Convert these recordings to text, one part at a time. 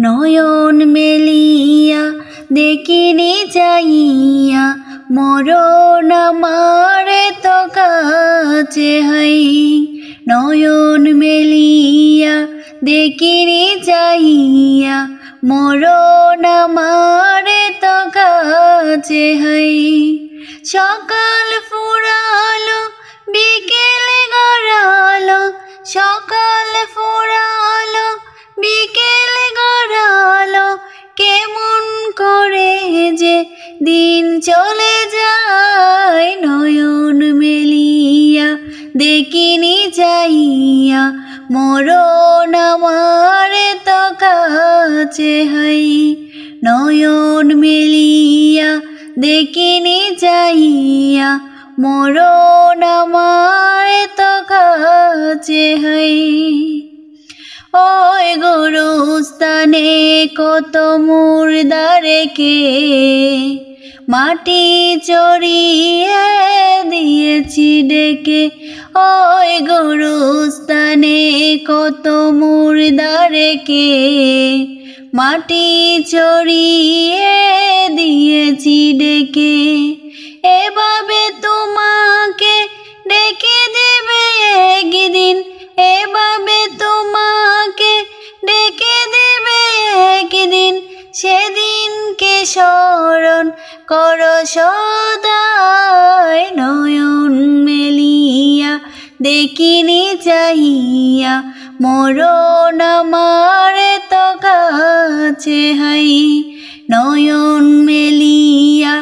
নয়ন মেলিয়া দেখিনি চাইয়া মরণ আমারে তো কাছে হাই। নয়ন মেলিয়া দেখিনি চাইয়া মরণ আমারে তো কাছে হাই। সকাল ফুরালো বিকেল গড়ালো, সকাল ফুরালো বিকেল গড়ালো, কেমন করে যে দিন চলে যায়। নয়ন মেলিয়া দেখিনি চাইয়া মরণ আমারে তো কাছে হাই। নয়ন মেলিয়া দেখিনি চাইয়া মরণ আমারে তো কাছে হাই। ওই গোরস্থানে কত মুর্দা রেখে মাটি চড়িয়ে দিয়েছি ডেকে। ওই গোরস্থানে কত মুর্দা রেখে মাটি চড়িয়ে দিয়েছি ডেকে। এভাবে তোমাকে ডেকে দেবে একদিন, এভাবে তোমাকে ডেকে দেবে একদিন, সেদিনকে স্মরণ করো সদাই। নয়ন মেলিয়া দেখিনি চাহিয়া মরণ আমারে তো কাছে হাই। নয়ন মেলিয়া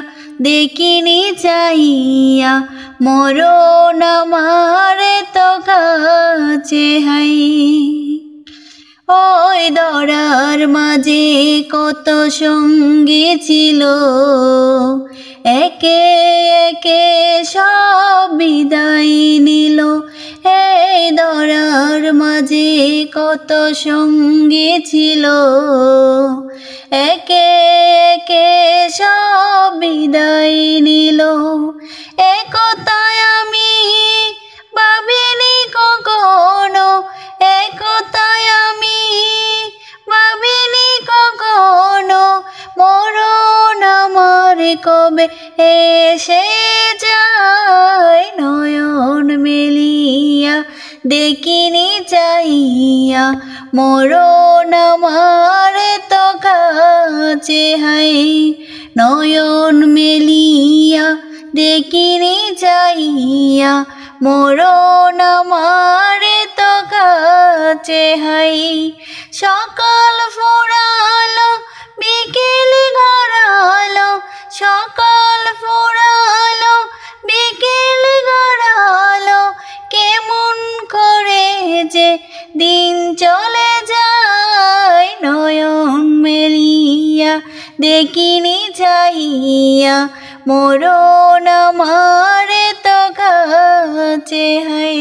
দেখিনি চাহিয়া মরণ আমারে তো কাছে হাই। ওই দরার মাঝে কত সঙ্গী ছিল, একে একে সব বিদায় নিল। এই দরার মাঝে কত সঙ্গী ছিল, একে একে সব বিদায় নিল। একথায় আমি ভাবিনি কখনো, একথায় আমি ভাবিনি কখনো, মরণ আমার কবে এসে যায়। নয়ন মেলিয়া দেখিনি চাইয়া মরণ আমারে তো কাছে হাই। নয়ন মেলিয়া দেখিনি চাইয়া মরণ আমারে তো কাছে হাই। সকাল ফুরালো বিকেল গড়ালো, সকাল ফুরালো বিকেল গড়ালো, কেমন করে যে দিন চলে যায়। নয়ন মেলিয়া দেখিনি চাইয়া মরণ আমারে তো কাছে হাই।